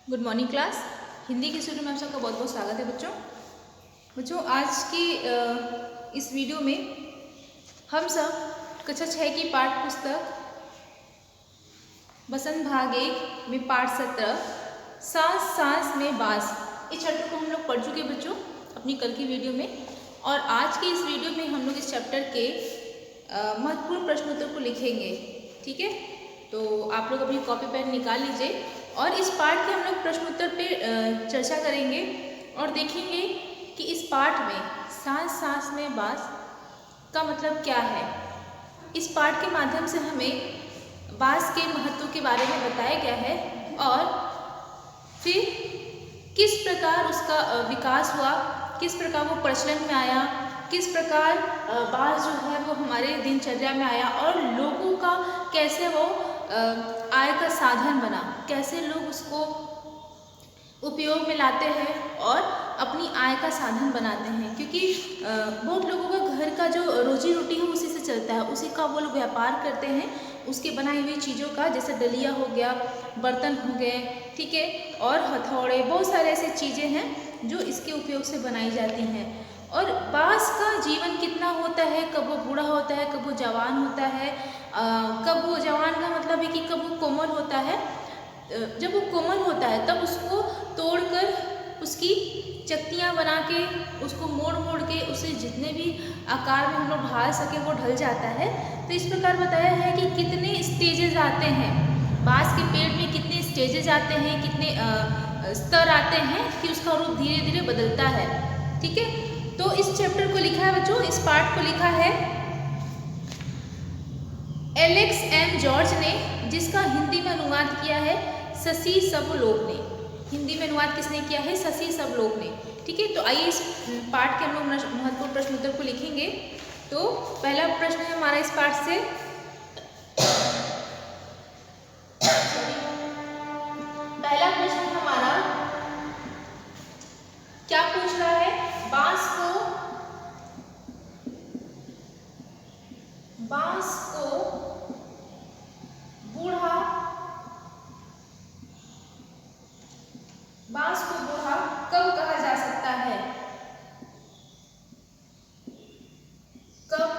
Good morning class. Hindi के studio में आप सबका बहुत बहुत स्वागत है बच्चों। आज की इस वीडियो में हम सब कक्षा 6 की पाठ्य पुस्तक बसंत भाग 1 में पाठ 17 सांस सांस में बास, इस चैप्टर को हम लोग पढ़ चुके बच्चों अपनी कल की वीडियो में। और आज की इस वीडियो में हम लोग इस चैप्टर के महत्वपूर्ण प्रश्नोत्तर को लिखेंगे। ठीक है, तो आप लोग अपनी कॉपी पेन निकाल लीजिए और इस पाठ के हम लोग प्रश्नोत्तर पे चर्चा करेंगे और देखेंगे कि इस पाठ में सांस सांस में बास का मतलब क्या है। इस पाठ के माध्यम से हमें बास के महत्व के बारे में बताया गया है और फिर किस प्रकार उसका विकास हुआ, किस प्रकार वो प्रचलन में आया, किस प्रकार बास जो है वो हमारे दिनचर्या में आया और लोगों का कैसे वो आय का साधन बना, कैसे लोग उसको उपयोग में लाते हैं और अपनी आय का साधन बनाते हैं। क्योंकि बहुत लोगों का घर का जो रोजी रोटी है उसी से चलता है, उसी का वो लोग व्यापार करते हैं, उसके बनाई हुई चीज़ों का, जैसे डलिया हो गया, बर्तन हो गए, ठीक है, और हथौड़े, बहुत सारे ऐसे चीज़ें हैं जो इसके उपयोग से बनाई जाती हैं। और बांस का जीवन कितना होता है, कब वो बूढ़ा होता है, कब वो जवान होता है, कब वो जवान का मतलब है कि कब वो कोमल होता है। जब वो कोमल होता है तब उसको तोड़कर उसकी चक्तियाँ बना के उसको मोड़ मोड़ के उसे जितने भी आकार में हम लोग ढाल सके वो ढल जाता है। तो इस प्रकार बताया है कि कितने स्टेजेस आते हैं, बांस के पेड़ में कितने स्टेजेस आते हैं, कितने स्तर आते हैं कि उसका रूप धीरे धीरे बदलता है। ठीक है, तो इस चैप्टर को लिखा है बच्चों, इस पार्ट को लिखा है एलेक्स एम जॉर्ज ने, जिसका हिंदी में अनुवाद किया है शशि सबलोक ने। हिंदी में अनुवाद किसने किया है? शशि सबलोक ने। ठीक है, तो आइए इस पाठ के हम लोग महत्वपूर्ण प्रश्नोत्तर को लिखेंगे। तो पहला प्रश्न है हमारा इस पाठ से, पहला प्रश्न हमारा क्या पूछ रहा है? बांस को बूढ़ा, बांस को बूढ़ा कब कहा जा सकता है? कब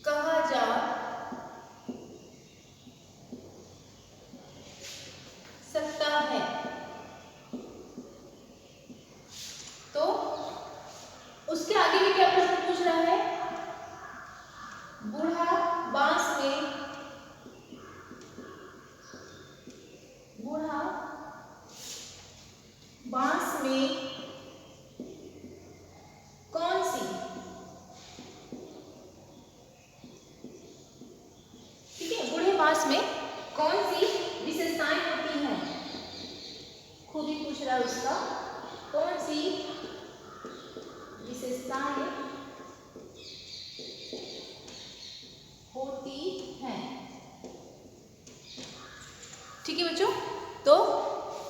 कहा जा सकता है? तो उसके आगे भी क्या प्रश्न पूछ रहा है? बूढ़ा बांस में, बूढ़ा बांस में कौन सी, ठीक है, बूढ़े बांस में कौन सी विशेषताएं होती हैं? खूबी पूछ रहा है उसका, कौन सी विशेषताएं होती हैं? ठीक है बच्चों, तो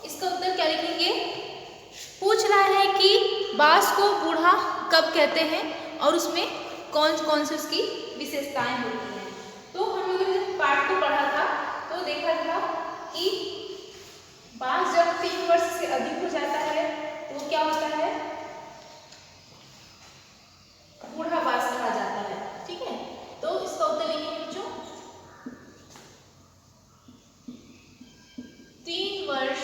इसका उत्तर क्या लिखेंगे? पूछ रहा है कि बांस को बूढ़ा कब कहते हैं और उसमें कौन कौन सी उसकी विशेषताएं होती हैं। तो हम लोगों ने जब पाठ को पढ़ा था तो देखा था कि बांस जब 3 वर्ष से अधिक हो जाता है तो क्या होता है? बूढ़ा बांस कहा जाता है। ठीक है, तो इसका उत्तर लिखेंगे बच्चों, 3 वर्ष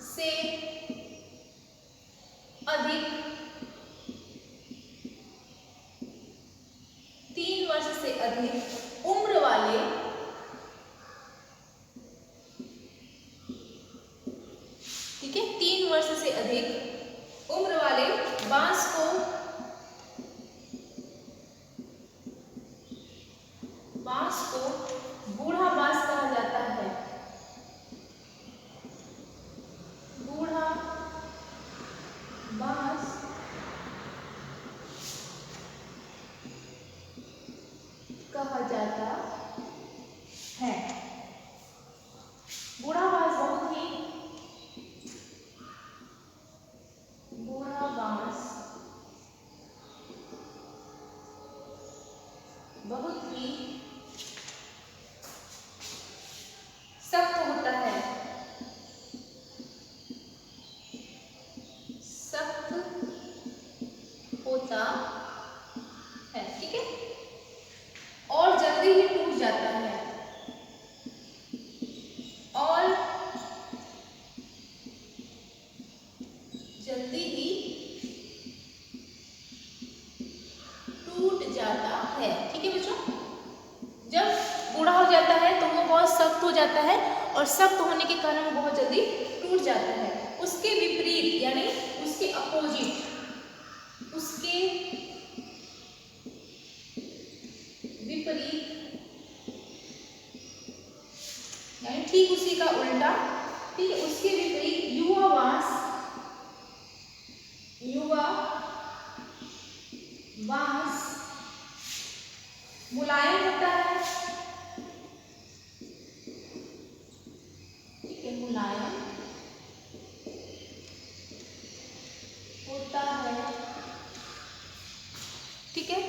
से अधिक, 3 वर्ष से अधिक उम्र सख्त हो जाता है और सख्त होने के कारण वो बहुत जल्दी टूट जाता है। उसके विपरीत यानी उसके अपोजिट, उसके विपरीत यानी ठीक उसी का उल्टा, ठीक है, उसके विपरीत युवा बांस मुलायम होता है, ठीक है, मुलायम होता है, ठीक है,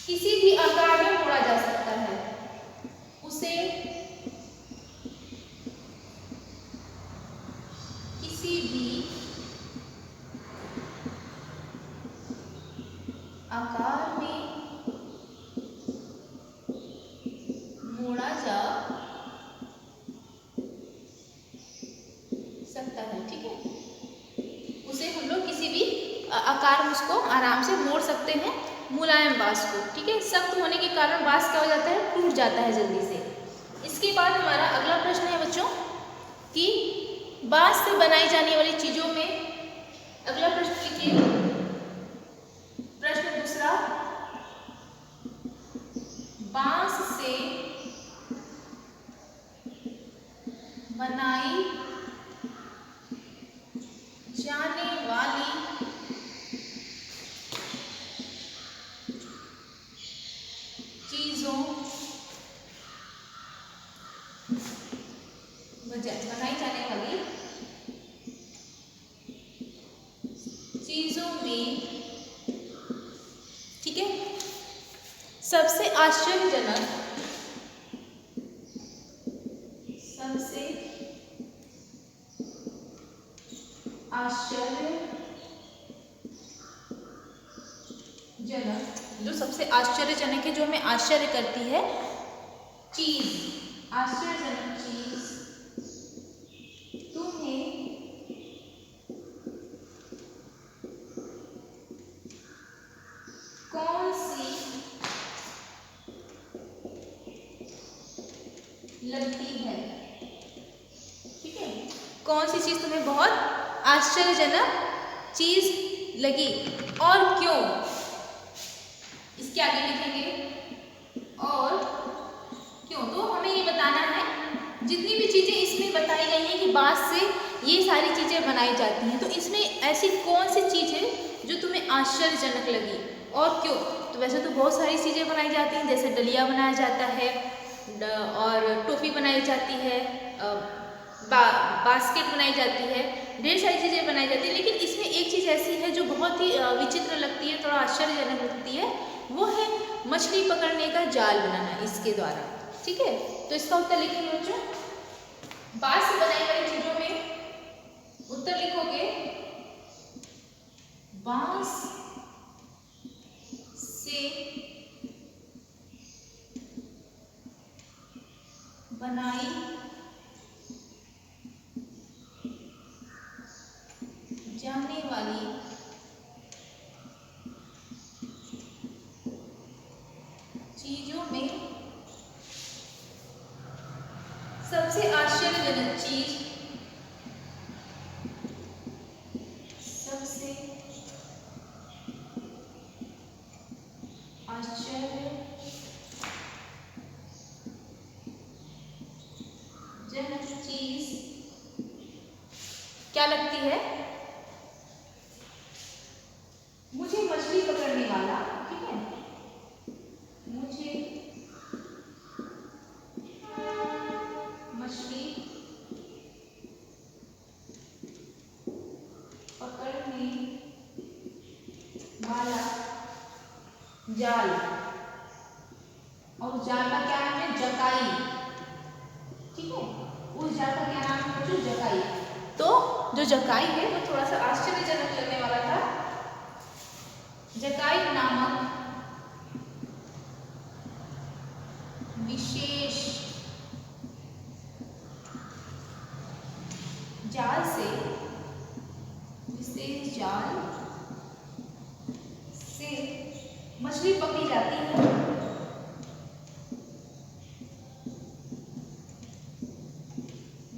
किसी भी आकार में मोड़ा जा सकता है, उसे किसी भी आकार में मोड़ा जा सकता है, ठीक है, उसे हम लोग किसी भी आकार में उसको आराम से मोड़ सकते हैं, मुलायम बांस को, ठीक है। सख्त होने के कारण बांस क्या हो जाता है, टूट जाता है जल्दी से। इसके बाद हमारा अगला प्रश्न है बच्चों कि बांस से बनाई जाने वाली चीजों में, अगला प्रश्न लिखिए, प्रश्न दूसरा, बांस से बनाई जाने वाली चीजों, बनाई जाने वाली चीजों में, ठीक है, सबसे आश्चर्यजनक, सबसे आश्चर्यजनक, जो सबसे आश्चर्यजनक है, जो हमें आश्चर्य करती है चीज, आश्चर्यजनक चीज तुम्हें कौन सी लगती है, ठीक है, कौन सी चीज तुम्हें बहुत आश्चर्यजनक चीज लगी और क्यों, इसके आगे लिखेंगे और क्यों। तो हमें ये बताना है, जितनी भी चीजें इसमें बताई गई हैं कि बांस से ये सारी चीजें बनाई जाती हैं, तो इसमें ऐसी कौन सी चीज है जो तुम्हें आश्चर्यजनक लगी और क्यों। तो वैसे तो बहुत सारी चीजें बनाई जाती हैं, जैसे डलिया बनाया जाता है और टोपी बनाई जाती है, बास्केट बनाई जाती है, ढेर सारी चीज़ें बनाई जाती है, लेकिन इसमें एक चीज़ ऐसी है जो बहुत ही विचित्र लगती है, थोड़ा आश्चर्यजनक लगती है, वो है मछली पकड़ने का जाल बनाना इसके द्वारा, ठीक है। तो इसका उत्तर लिखेंगे बच्चों, बांस से बनाई वाली चीजों में उत्तर लिखोगे, बांस से बनाई जाने वाली चीजों में सबसे आश्चर्यजनक चीज, सबसे आश्चर्यजनक चीज क्या लगती है, मुझे मछली पकड़ने वाला, ठीक है, मुझे मछली पकड़ने वाला जाल, और जाल का क्या नाम है, जकाई, ठीक है, उस जाल का क्या नाम है बच्चों, जकाई। तो जो जकाई है वो थोड़ा सा आश्चर्यजनक लगने वाला था। जकाई नामक विशेष जाल से, विशेष जाल से मछली पकड़ी जाती है,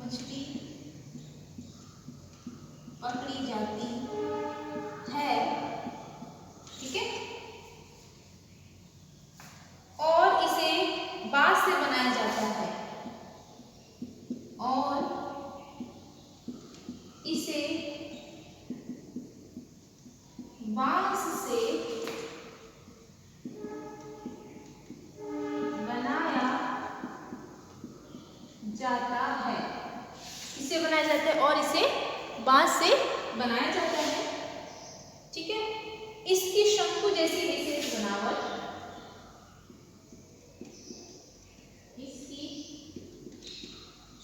मछली पकड़ी जाती है, ठीक है। और इसे बांस से बनाया जाता है, और इसे बांस से बनाया जाता है, इसे बनाया जाता है और इसे बांस से बनाया जाता है, ठीक है। इसकी शंकु जैसी विशेष बनावट, इसकी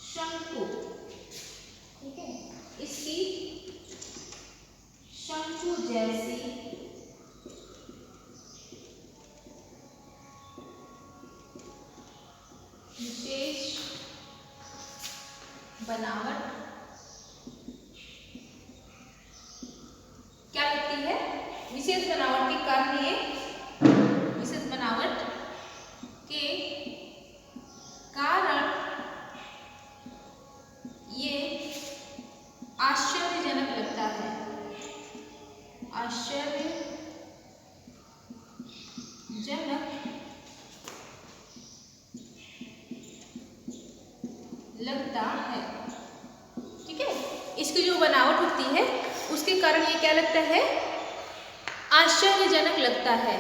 शंकु, ठीक है, इसकी शंकु जैसी विशेष बनावट क्या लगती है? विशेष बनावट के कारण ये विशेष बनावट के कारण ये आश्चर्यजनक लगता है, आश्चर्यजनक लगता है, ठीक है। इसकी जो बनावट होती है उसके कारण ये क्या लगता है? आश्चर्यजनक लगता है,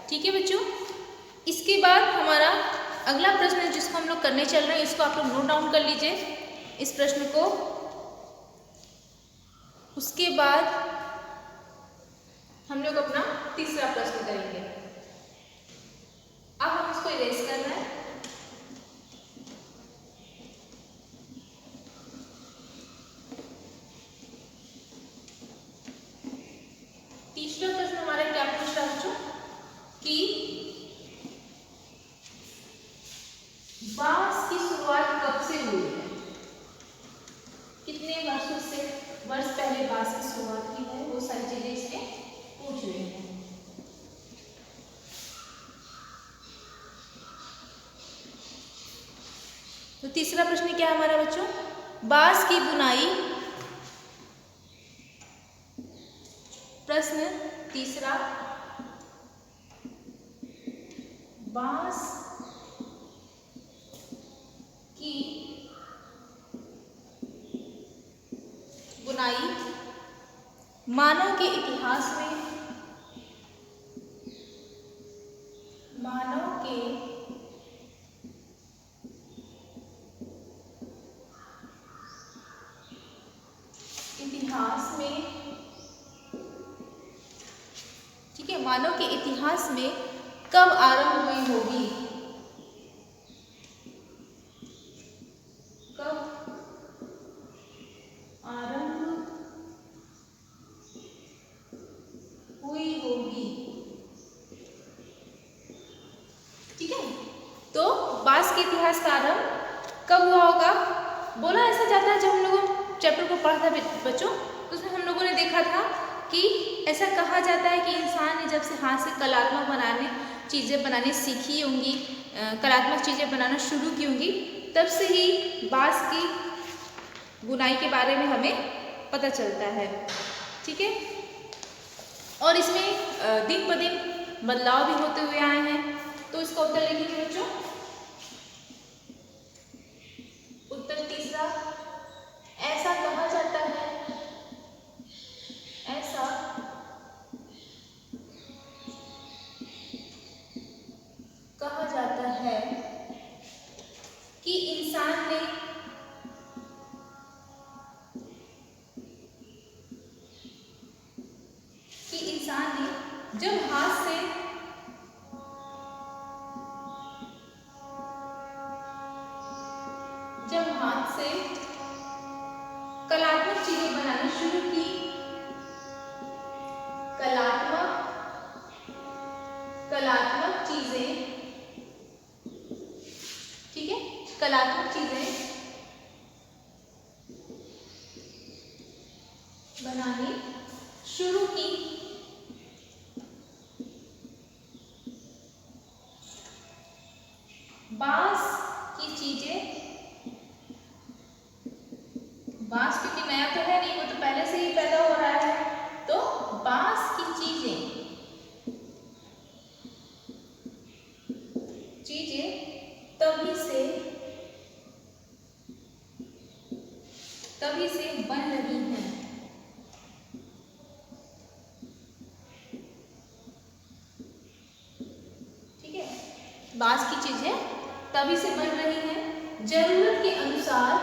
ठीक है बच्चों। इसके बाद हमारा अगला प्रश्न है जिसको हम लोग करने चल रहे हैं, इसको आप लोग नोट डाउन कर लीजिए इस प्रश्न को। उसके बाद हम लोग अपना तीसरा प्रश्न करेंगे। अब हम इसको इरेज कर रहे हैं। तीसरा प्रश्न हमारा क्या पूछ रहा बच्चों कि बांस की शुरुआत कब से हुई है? कितने वर्ष पहले बांस की शुरुआत की है, वो सारी चीजें इसमें पूछ रही हैं। तो तीसरा प्रश्न क्या है हमारा बच्चों? बांस की बुनाई, प्रश्न तीसरा, बांस की बुनाई मानव के इतिहास में, मानव के इतिहास में, ठीक है, मानव के इतिहास में कब आरंभ हुई होगी? कब आरंभ हुई होगी, ठीक है। तो बांस के इतिहास का आरंभ कब हुआ होगा? बोला ऐसा जाता है, जब हम लोगों चैप्टर को पढ़ा था बच्चों, तो उसमें हम लोगों ने देखा था कि ऐसा कहा जाता है कि इंसान ने जब से हाथ से कलात्मक चीज़ें बनाने सीखी होंगी, कलात्मक चीज़ें बनाना शुरू की होंगी, तब से ही बांस की बुनाई के बारे में हमें पता चलता है, ठीक है। और इसमें दिन ब दिन बदलाव भी होते हुए आए हैं। तो इसका उत्तर लिखेंगे बच्चों। उत्तर तीसरा, ऐसा कहा जाता है, ऐसा कहा जाता है कि इंसान ने जब हाथ से कलात्मक चीजें बनानी शुरू की, कलात्मक चीजें, ठीक है, कलात्मक चीजें बनानी शुरू की, बांस की चीजें तभी से बन रही हैं। ठीक है, बांस की चीजें तभी से बन रही हैं, जरूरत के अनुसार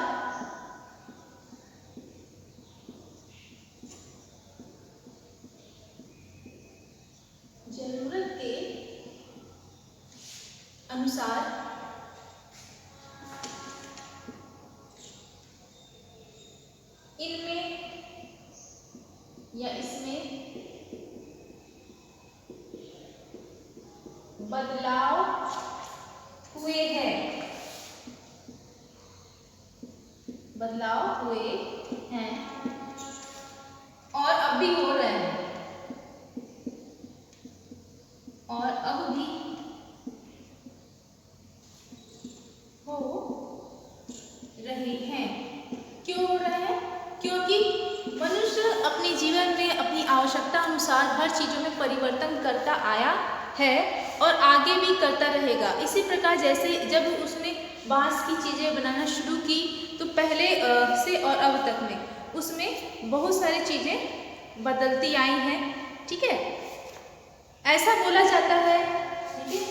इनमें या इसमें बदलाव हुए हैं, और अब भी हो रहे हैं, और अब भी हो रहे हैं। क्यों हो रहे हैं? क्योंकि मनुष्य अपने जीवन में अपनी आवश्यकता अनुसार हर चीज़ों में परिवर्तन करता आया है और आगे भी करता रहेगा। इसी प्रकार जैसे जब उसने बांस की चीज़ें बनाना शुरू की तो पहले से और अब तक में उसमें बहुत सारी चीज़ें बदलती आई हैं। ठीक है, ऐसा बोला जाता है, ठीक है,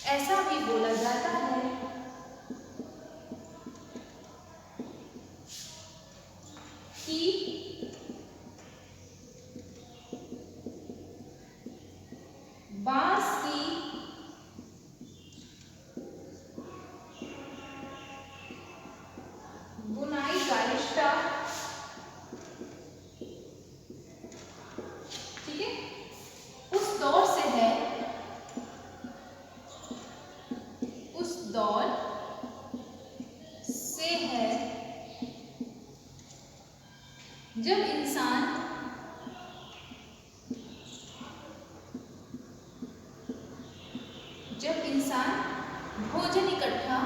ऐसा भी बोला जाता है कि बांस की बुनाई का रिश्ता, ठीक है, उस दौर से है, जब इंसान भोजन इकट्ठा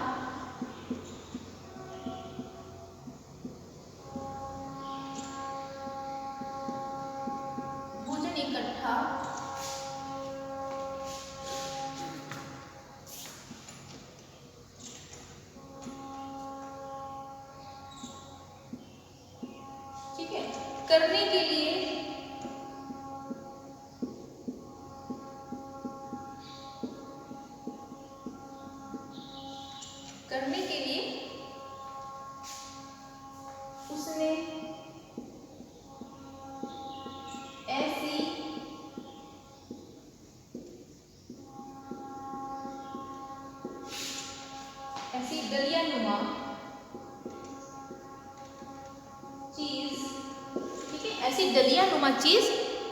करने के लिए उसने ऐसी दलियानुमा चीज, ठीक है, ऐसी दलियानुमा चीज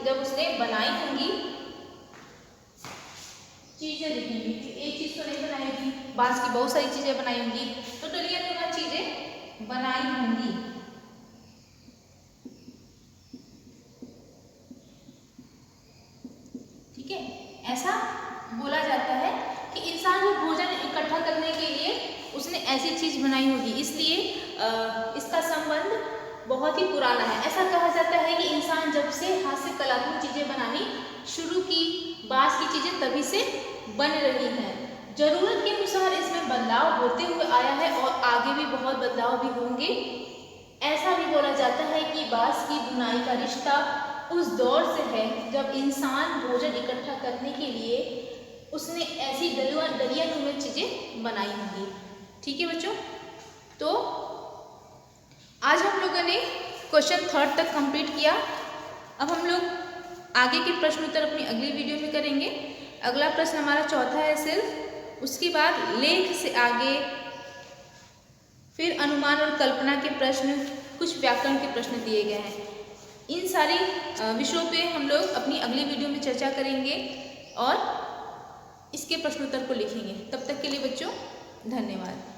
जब उसने बनाई होंगी, चीजें लिखेंगी, एक चीज तो नहीं बनाई होगी, बांस की बहुत सारी चीजें बनाई होंगी, तो दलियानुमा चीजें बनाई होंगी। ठीक है, ऐसा बोला जाता है कि इंसान जो भोजन इकट्ठा करने के लिए उसने ऐसी चीज बनाई होगी, इसलिए इसका संबंध बहुत ही पुराना है। ऐसा कहा जाता है कि इंसान जब से हाथ से कलात्मक चीजें बनानी शुरू की, बांस की चीजें तभी से बन रही हैं। जरूरत के अनुसार इसमें बदलाव होते हुए आया है और आगे भी बहुत बदलाव भी होंगे। ऐसा भी बोला जाता है कि बांस की बुनाई का रिश्ता उस दौर से है जब इंसान भोजन इकट्ठा करने के लिए उसने ऐसी दलियानुमा चीजें बनाई होंगी। ठीक है बच्चों, तो आज हम लोगों ने क्वेश्चन 3 तक कंप्लीट किया। अब हम लोग आगे के प्रश्न उत्तर अपनी अगली वीडियो में करेंगे। अगला प्रश्न हमारा 4था है सिर्फ, उसके बाद लेख से आगे फिर अनुमान और कल्पना के प्रश्न, कुछ व्याकरण के प्रश्न दिए गए हैं। इन सारी विषयों पे हम लोग अपनी अगली वीडियो में चर्चा करेंगे और इसके प्रश्नोत्तर को लिखेंगे। तब तक के लिए बच्चों धन्यवाद।